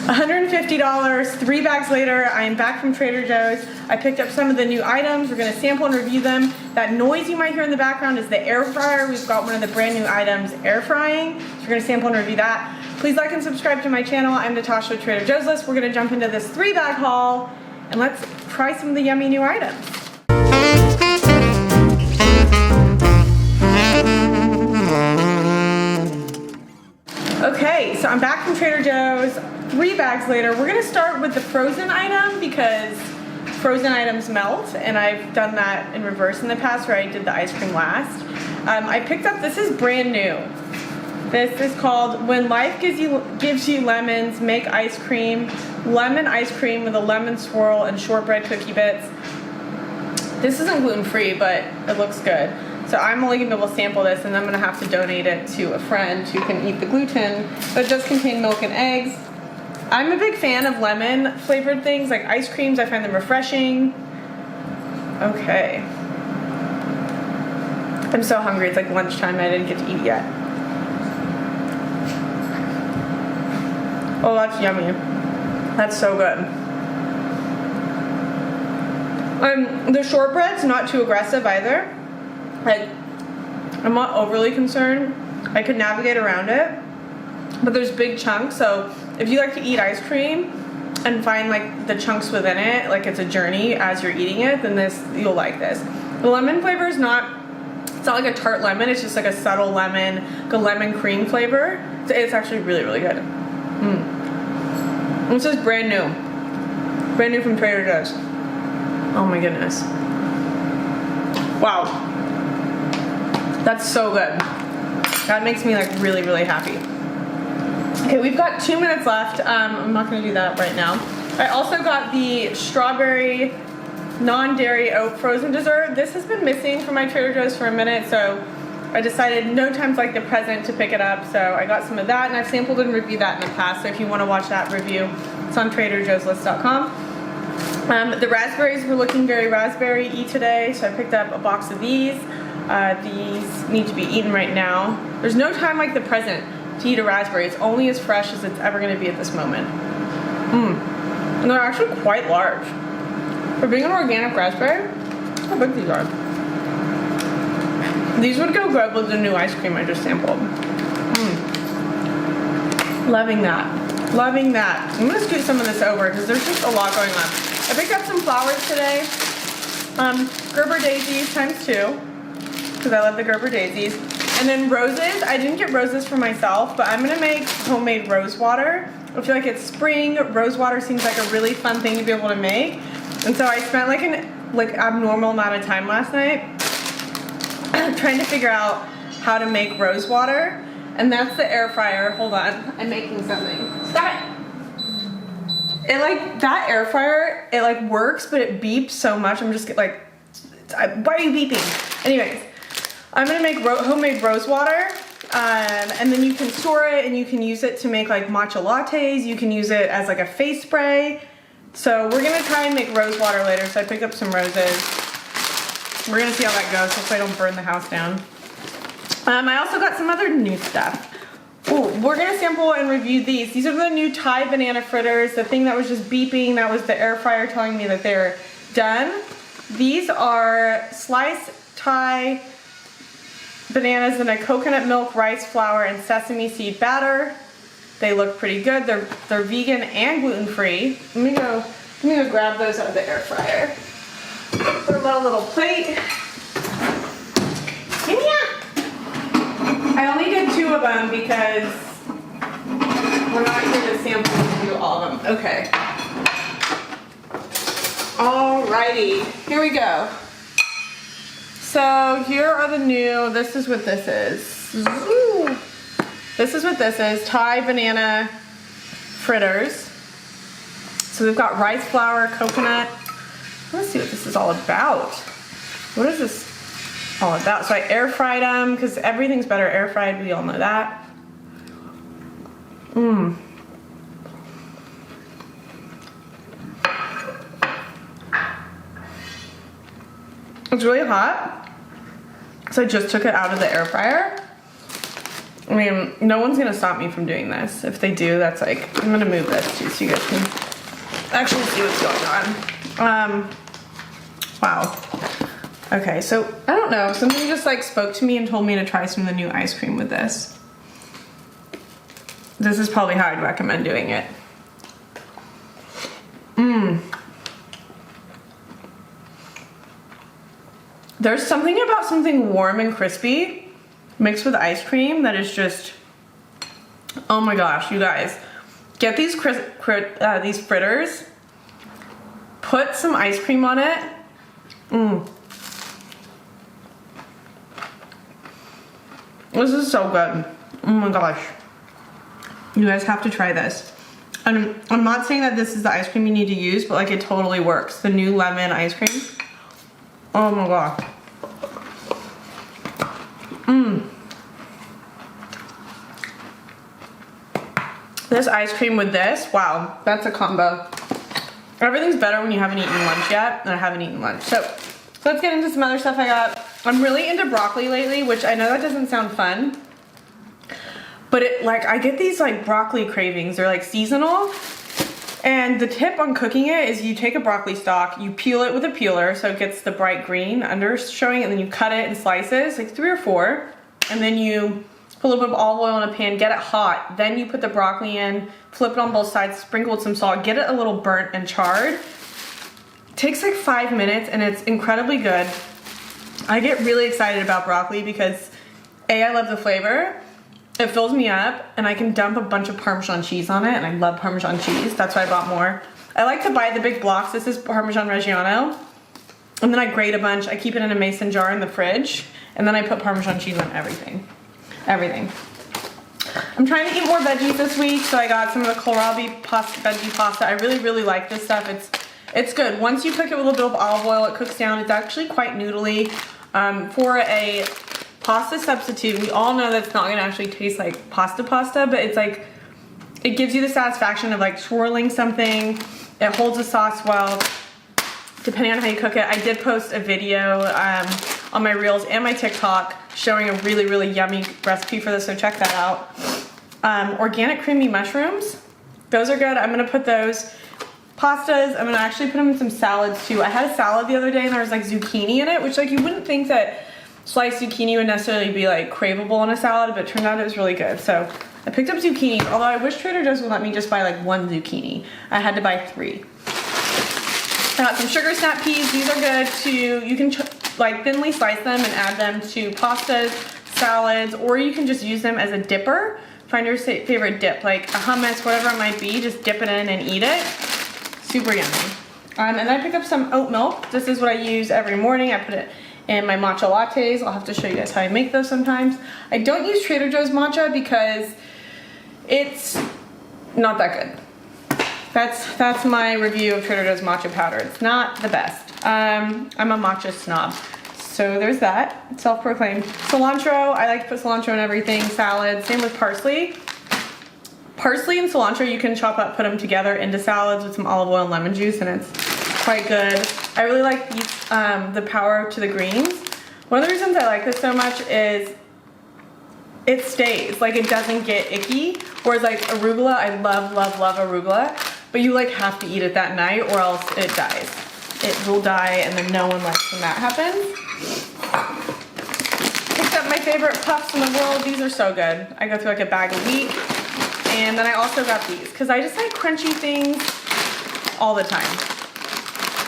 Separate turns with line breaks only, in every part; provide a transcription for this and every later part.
$150, 3 bags later, I am back from Trader Joe's. I picked up some of the new items. We're gonna sample and review them. That noise you might hear in the background is the air fryer. We've got one of the brand new items, air frying. So we're gonna sample and review that. Please like and subscribe to my channel. I'm Natasha with Trader Joe's List. We're gonna jump into this 3-bag haul and let's try some of the yummy new items. Okay, so I'm back from Trader Joe's. 3 bags later. We're gonna start with the frozen item because frozen items melt, and I've done that in reverse in the past where I did the ice cream last. I picked up, this is brand new. This is called When Life Gives You Lemons, Make Ice Cream. Lemon ice cream with a lemon swirl and shortbread cookie bits. This isn't gluten-free, but it looks good. So I'm only gonna be able to sample this, and I'm gonna have to donate it to a friend who can eat the gluten, but it does contain milk and eggs. I'm a big fan of lemon flavored things like ice creams. I find them refreshing. Okay. I'm so hungry. It's like lunchtime. I didn't get to eat yet. Oh, that's yummy. That's so good. The shortbread's not too aggressive either. Like, I'm not overly concerned. I could navigate around it. But there's big chunks, so if you like to eat ice cream and find like the chunks within it, like it's a journey as you're eating it, then you'll like this. The lemon flavor is not, it's not like a tart lemon, it's just like a subtle lemon, like a lemon cream flavor. So it's actually really, really good. This is brand new. Brand new from Trader Joe's. Oh my goodness. Wow. That's so good. That makes me like really, really happy. Okay, we've got 2 minutes left. I'm not gonna do that right now. I also got the strawberry non-dairy oat frozen dessert. This has been missing from my Trader Joe's for a minute, so I decided no time's like the present to pick it up. So I got some of that, and I've sampled and reviewed that in the past. So if you wanna watch that review, it's on TraderJoe'sList.com. The raspberries were looking very raspberry-y today, so I picked up a box of these. These need to be eaten right now. There's no time like the present to eat a raspberry. It's only as fresh as it's ever going to be at this moment. And they're actually quite large. For being an organic raspberry, how big these are. These would go good with the new ice cream I just sampled. Loving that. Loving that. I'm going to scoot some of this over because there's just a lot going on. I picked up some flowers today. Gerber daisies ×2 because I love the Gerber daisies. And then roses. I didn't get roses for myself, but I'm gonna make homemade rose water. I feel like it's spring. Rose water seems like a really fun thing to be able to make. And so I spent like an abnormal amount of time last night trying to figure out how to make rose water. And that's the air fryer. Hold on, I'm making something. Stop it! It like, that air fryer, it like works, but it beeps so much. I'm just like, why are you beeping? Anyways. I'm gonna make homemade rose water, and then you can store it and you can use it to make like matcha lattes. You can use it as like a face spray. So we're gonna try and make rose water later. So I picked up some roses. We're gonna see how that goes. Hopefully I don't burn the house down. I also got some other new stuff. Ooh, we're gonna sample and review these. These are the new Thai banana fritters. The thing that was just beeping, that was the air fryer telling me that they're done. These are sliced Thai bananas in a coconut milk, rice flour, and sesame seed batter. They look pretty good. They're vegan and gluten-free. Let me go grab those out of the air fryer. Put them on a little plate. Yeah. I only did 2 of them because we're not here to sample and do all of them. Okay. Alrighty, here we go. So here are the new, this is what this is. Ooh. This is what this is, Thai banana fritters. So we've got rice flour, coconut. Let's see what this is all about. What is this all about? So I air fried them because everything's better air fried, we all know that. It's really hot. So I just took it out of the air fryer. I mean, no one's gonna stop me from doing this. If they do, that's like, I'm gonna move this too so you guys can actually see what's going on. Wow. Okay, so I don't know, something just like spoke to me and told me to try some of the new ice cream with this. This is probably how I'd recommend doing it. There's something about something warm and crispy mixed with ice cream that is just, oh my gosh, you guys. Get these fritters, put some ice cream on it. This is so good. Oh my gosh. You guys have to try this. And I'm not saying that this is the ice cream you need to use, but like it totally works. The new lemon ice cream. Oh my gosh. This ice cream with this, wow, that's a combo. Everything's better when you haven't eaten lunch yet, and I haven't eaten lunch. So let's get into some other stuff I got. I'm really into broccoli lately, which I know that doesn't sound fun, but I get these like broccoli cravings. They're like seasonal. And the tip on cooking it is you take a broccoli stalk, you peel it with a peeler so it gets the bright green under showing, and then you cut it in slices, like 3 or 4, and then you put a little bit of olive oil in a pan, get it hot, then you put the broccoli in, flip it on both sides, sprinkle with some salt, get it a little burnt and charred. It takes like 5 minutes and it's incredibly good. I get really excited about broccoli because A, I love the flavor, it fills me up, and I can dump a bunch of Parmesan cheese on it, and I love Parmesan cheese. That's why I bought more. I like to buy the big blocks. This is Parmesan Reggiano. And then I grate a bunch. I keep it in a mason jar in the fridge, and then I put Parmesan cheese on everything. Everything. I'm trying to eat more veggies this week, so I got some of the kohlrabi veggie pasta. I really, really like this stuff. It's good. Once you cook it with a little bit of olive oil, it cooks down. It's actually quite noodly. For a pasta substitute, we all know that's not gonna actually taste like pasta, but it's like, it gives you the satisfaction of like swirling something. It holds the sauce well, depending on how you cook it. I did post a video on my Reels and my TikTok showing a really, really yummy recipe for this, so check that out. Organic creamy mushrooms, those are good. I'm gonna put those pastas, I'm gonna actually put them in some salads too. I had a salad the other day and there was like zucchini in it, which like you wouldn't think that sliced zucchini would necessarily be like craveable in a salad, but it turned out it was really good. So I picked up zucchini, although I wish Trader Joe's would let me just buy like 1 zucchini. I had to buy 3. I got some sugar snap peas. These are good too. You can like thinly slice them and add them to pastas, salads, or you can just use them as a dipper. Find your favorite dip, like a hummus, whatever it might be, just dip it in and eat it. Super yummy. And then I picked up some oat milk. This is what I use every morning. I put it in my matcha lattes. I'll have to show you guys how I make those sometimes. I don't use Trader Joe's matcha because it's not that good. That's my review of Trader Joe's matcha powder. It's not the best. I'm a matcha snob. So there's that, self-proclaimed. Cilantro, I like to put cilantro in everything, salads, same with parsley. Parsley and cilantro you can chop up, put them together into salads with some olive oil and lemon juice, and it's quite good. I really like these, the power to the greens. One of the reasons I like this so much is it stays, like it doesn't get icky. Whereas like arugula, I love, love, love arugula, but you like have to eat it that night or else it dies. It will die, and then no one likes when that happens. Picked up my favorite puffs in the world. These are so good. I go through like a bag a week. And then I also got these because I just like crunchy things all the time.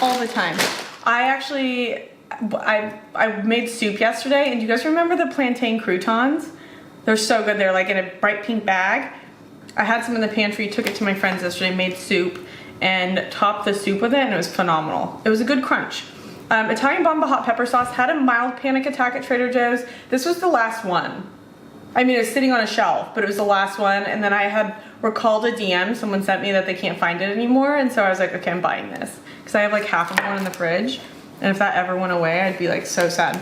All the time. I made soup yesterday, and do you guys remember the plantain croutons? They're so good. They're like in a bright pink bag. I had some in the pantry, took it to my friends yesterday, made soup, and topped the soup with it, and it was phenomenal. It was a good crunch. Italian Bomba hot pepper sauce. Had a mild panic attack at Trader Joe's. This was the last one. I mean, it was sitting on a shelf, but it was the last one, and then I had recalled a DM. Someone sent me that they can't find it anymore, and so I was like, okay, I'm buying this. Because I have like half of one in the fridge, and if that ever went away, I'd be like so sad.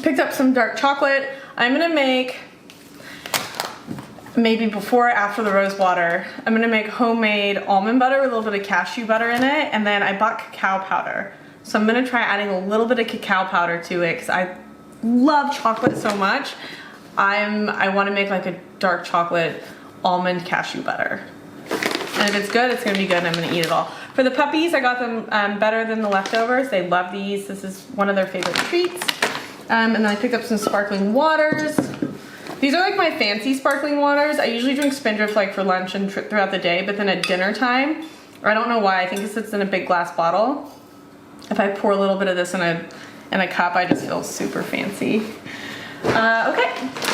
Picked up some dark chocolate. I'm gonna make, maybe before or after the rose water, I'm gonna make homemade almond butter with a little bit of cashew butter in it, and then I bought cacao powder. So I'm gonna try adding a little bit of cacao powder to it, because I love chocolate so much. I want to make like a dark chocolate almond cashew butter. And if it's good, it's gonna be good and I'm gonna eat it all. For the puppies, I got them better than the leftovers. They love these. This is one of their favorite treats. And then I picked up some sparkling waters. These are like my fancy sparkling waters. I usually drink Spindrift like for lunch and throughout the day, but then at dinner time, I don't know why, I think it sits in a big glass bottle. If I pour a little bit of this in a cup, I just feel super fancy. Okay,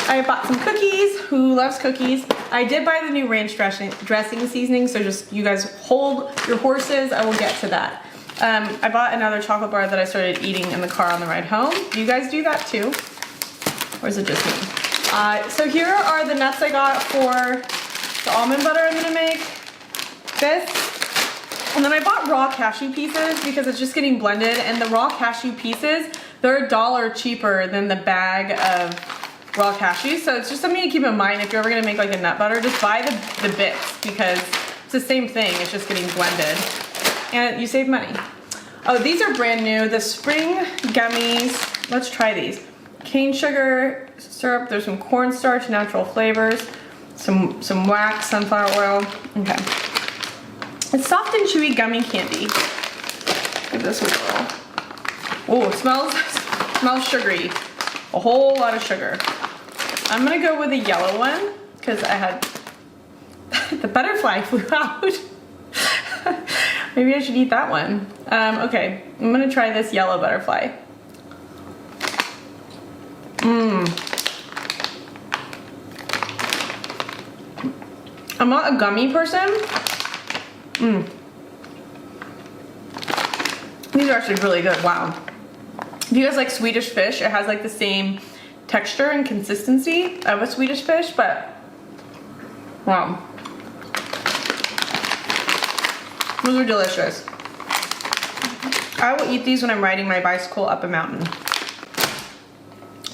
I bought some cookies. Who loves cookies? I did buy the new ranch dressing seasoning, so just you guys hold your horses. I will get to that. I bought another chocolate bar that I started eating in the car on the ride home. Do you guys do that too? Or is it just me? So here are the nuts I got for the almond butter I'm gonna make. This. And then I bought raw cashew pieces because it's just getting blended, and the raw cashew pieces, they're $1 cheaper than the bag of raw cashews. So it's just something to keep in mind if you're ever gonna make like a nut butter, just buy the bits because it's the same thing, it's just getting blended. And you save money. Oh, these are brand new, the spring gummies. Let's try these. Cane sugar syrup, there's some cornstarch, natural flavors, some wax, sunflower oil. Okay. It's soft and chewy gummy candy. Give this a whirl. Oh, it smells sugary. A whole lot of sugar. I'm gonna go with a yellow one because I had the butterfly flew out. Maybe I should eat that one. Okay, I'm gonna try this yellow butterfly. I'm not a gummy person. These are actually really good, wow. If you guys like Swedish fish, it has like the same texture and consistency of a Swedish fish, but wow. Those are delicious. I will eat these when I'm riding my bicycle up a mountain.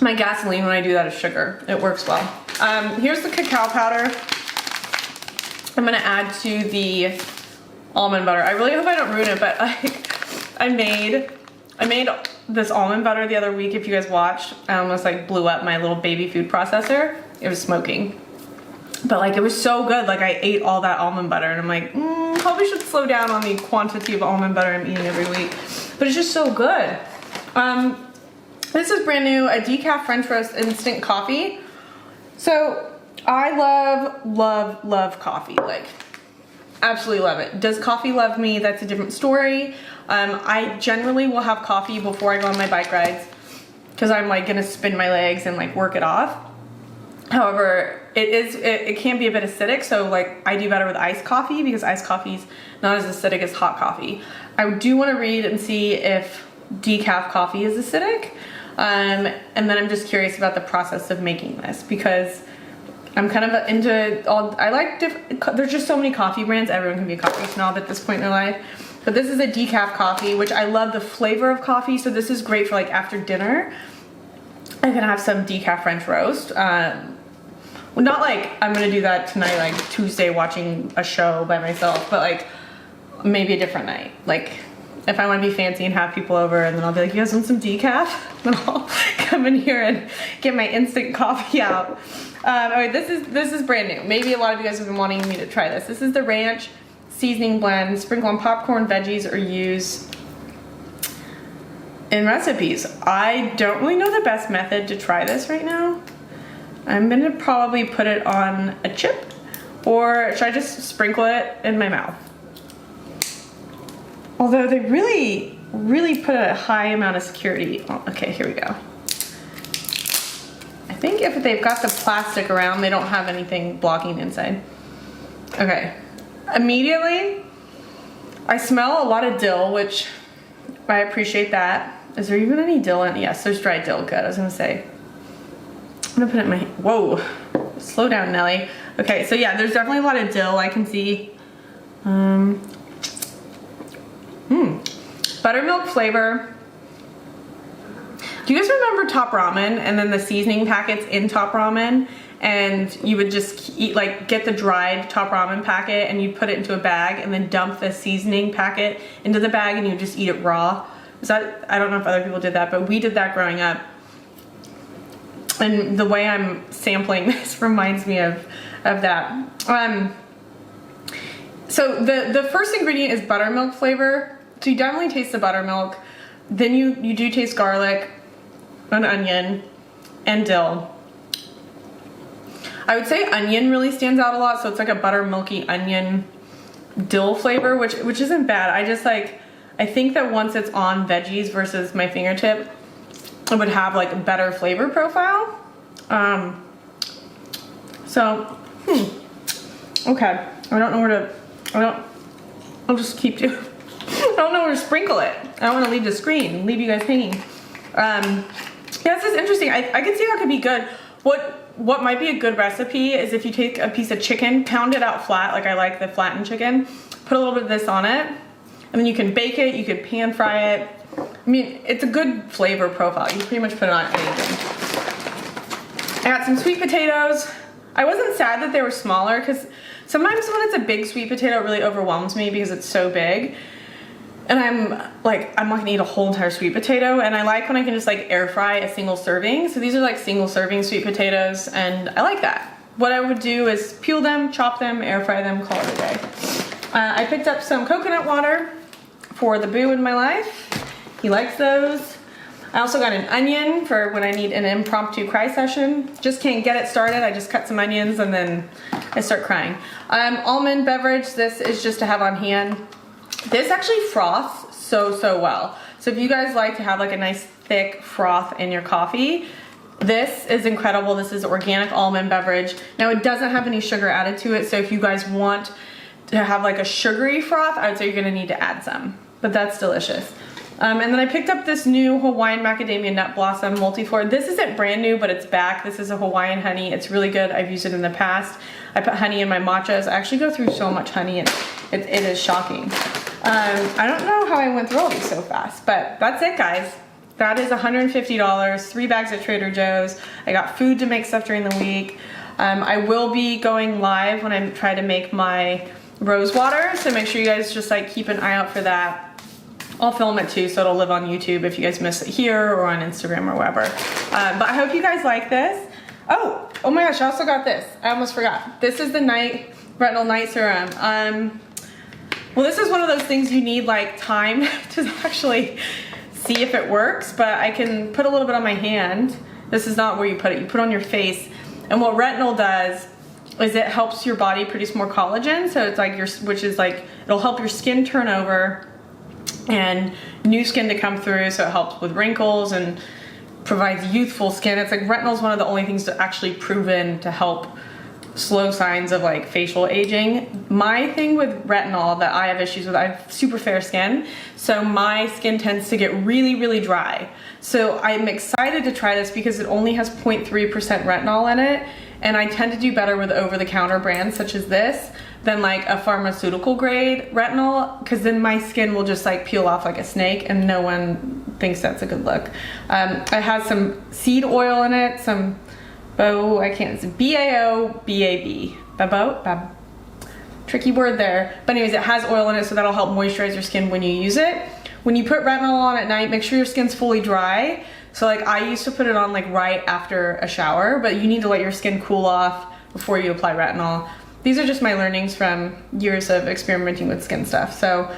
My gasoline when I do that is sugar. It works well. Here's the cacao powder I'm gonna add to the almond butter. I really hope I don't ruin it, but I made this almond butter the other week. If you guys watched, I almost like blew up my little baby food processor. It was smoking, but like it was so good. Like I ate all that almond butter and I'm like, probably should slow down on the quantity of almond butter I'm eating every week, but it's just so good. This is brand new, a decaf French roast instant coffee. So I love coffee, like absolutely love it. Does coffee love me? That's a different story. I generally will have coffee before I go on my bike rides because I'm like gonna spin my legs and like work it off. However, it can be a bit acidic, so like I do better with iced coffee because iced coffee's not as acidic as hot coffee. I do want to read and see if decaf coffee is acidic, and then I'm just curious about the process of making this because I'm kind of into all, I like there's just so many coffee brands. Everyone can be a coffee snob at this point in their life. But this is a decaf coffee, which I love the flavor of coffee. So this is great for like after dinner. I can have some decaf French roast. Well, not like I'm gonna do that tonight, like Tuesday watching a show by myself, but like maybe a different night. Like if I wanna be fancy and have people over and then I'll be like, you guys want some decaf? Then I'll come in here and get my instant coffee out. Alright, this is brand new. Maybe a lot of you guys have been wanting me to try this. This is the ranch seasoning blend. Sprinkle on popcorn, veggies, or use in recipes. I don't really know the best method to try this right now. I'm gonna probably put it on a chip, or should I just sprinkle it in my mouth? Although they really put a high amount of security. Oh, okay, here we go. I think if they've got the plastic around, they don't have anything blocking the inside. Okay, immediately, I smell a lot of dill, which I appreciate that. Is there even any dill in it? Yes, there's dried dill, good, I was gonna say. I'm gonna put it in my, whoa, slow down, Nelly. Okay, so yeah, there's definitely a lot of dill I can see. Buttermilk flavor. Do you guys remember Top Ramen and then the seasoning packets in Top Ramen? And you would just eat, like, get the dried Top Ramen packet and you'd put it into a bag and then dump the seasoning packet into the bag and you just eat it raw. Is that, I don't know if other people did that, but we did that growing up. And the way I'm sampling this reminds me of that. So the first ingredient is buttermilk flavor. So you definitely taste the buttermilk. Then you do taste garlic, an onion, and dill. I would say onion really stands out a lot, so it's like a buttermilky onion dill flavor, which isn't bad. I think that once it's on veggies versus my fingertip, it would have like a better flavor profile. Okay. I'll just keep doing. I don't know where to sprinkle it. I don't want to leave the screen, leave you guys hanging. Yeah, this is interesting. I can see how it could be good. What might be a good recipe is if you take a piece of chicken, pound it out flat, like I like the flattened chicken, put a little bit of this on it, and then you can bake it, you could pan fry it. I mean, it's a good flavor profile. You can pretty much put it on anything. I got some sweet potatoes. I wasn't sad that they were smaller because sometimes when it's a big sweet potato, it really overwhelms me because it's so big. And I'm not gonna eat a whole entire sweet potato, and I like when I can just like air fry a single serving. So these are like single serving sweet potatoes, and I like that. What I would do is peel them, chop them, air fry them, call it a day. I picked up some coconut water for the boo in my life. He likes those. I also got an onion for when I need an impromptu cry session. Just can't get it started. I just cut some onions and then I start crying. Almond beverage. This is just to have on hand. This actually froths so well. So if you guys like to have like a nice thick froth in your coffee, this is incredible. This is organic almond beverage. Now it doesn't have any sugar added to it, so if you guys want to have like a sugary froth, I would say you're gonna need to add some, but that's delicious. And then I picked up this new Hawaiian Macadamia Nut Blossom Multiflora. This isn't brand new, but it's back. This is a Hawaiian honey. It's really good. I've used it in the past. I put honey in my matchas. I actually go through so much honey, it is shocking. I don't know how I went through all these so fast, but that's it, guys. That is $150, 3 bags at Trader Joe's. I got food to make stuff during the week. I will be going live when I try to make my rose water, so make sure you guys just like keep an eye out for that. I'll film it too, so it'll live on YouTube if you guys miss it here or on Instagram or wherever. But I hope you guys like this. Oh my gosh, I also got this. I almost forgot. This is the Retinol Night Serum. Well, this is one of those things you need like time to actually see if it works, but I can put a little bit on my hand. This is not where you put it. You put it on your face. And what retinol does is it helps your body produce more collagen. So it's like it'll help your skin turn over and new skin to come through. So it helps with wrinkles and provides youthful skin. It's like retinol is one of the only things to actually proven to help slow signs of like facial aging. My thing with retinol that I have issues with, I have super fair skin, so my skin tends to get really dry. So I'm excited to try this because it only has 0.3% retinol in it, and I tend to do better with over-the-counter brands such as this than like a pharmaceutical grade retinol, because then my skin will just like peel off like a snake and no one thinks that's a good look. It has some seed oil in it, some it's BAO-BAB. Bab. Tricky word there. But anyways, it has oil in it, so that'll help moisturize your skin when you use it. When you put retinol on at night, make sure your skin's fully dry. So like I used to put it on like right after a shower, but you need to let your skin cool off before you apply retinol. These are just my learnings from years of experimenting with skin stuff. So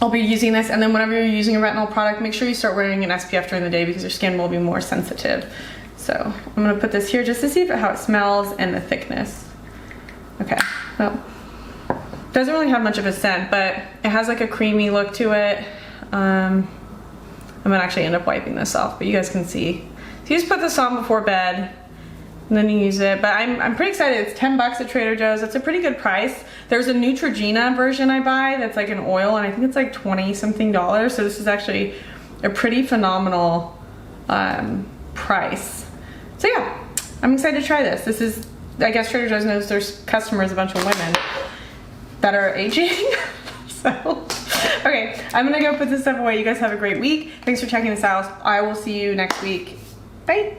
I'll be using this, and then whenever you're using a retinol product, make sure you start wearing an SPF during the day because your skin will be more sensitive. So I'm gonna put this here just to see how it smells and the thickness. Okay, well, doesn't really have much of a scent, but it has like a creamy look to it. I'm gonna actually end up wiping this off, but you guys can see. So you just put this on before bed, and then you use it. But I'm pretty excited. It's 10 bucks at Trader Joe's. It's a pretty good price. There's a Neutrogena version I buy that's like an oil, and I think it's like $20-something. So this is actually a pretty phenomenal price. So yeah, I'm excited to try this. This is, I guess Trader Joe's knows their customers, a bunch of women that are aging. So, okay, I'm gonna go put this stuff away. You guys have a great week. Thanks for checking this out. I will see you next week. Bye.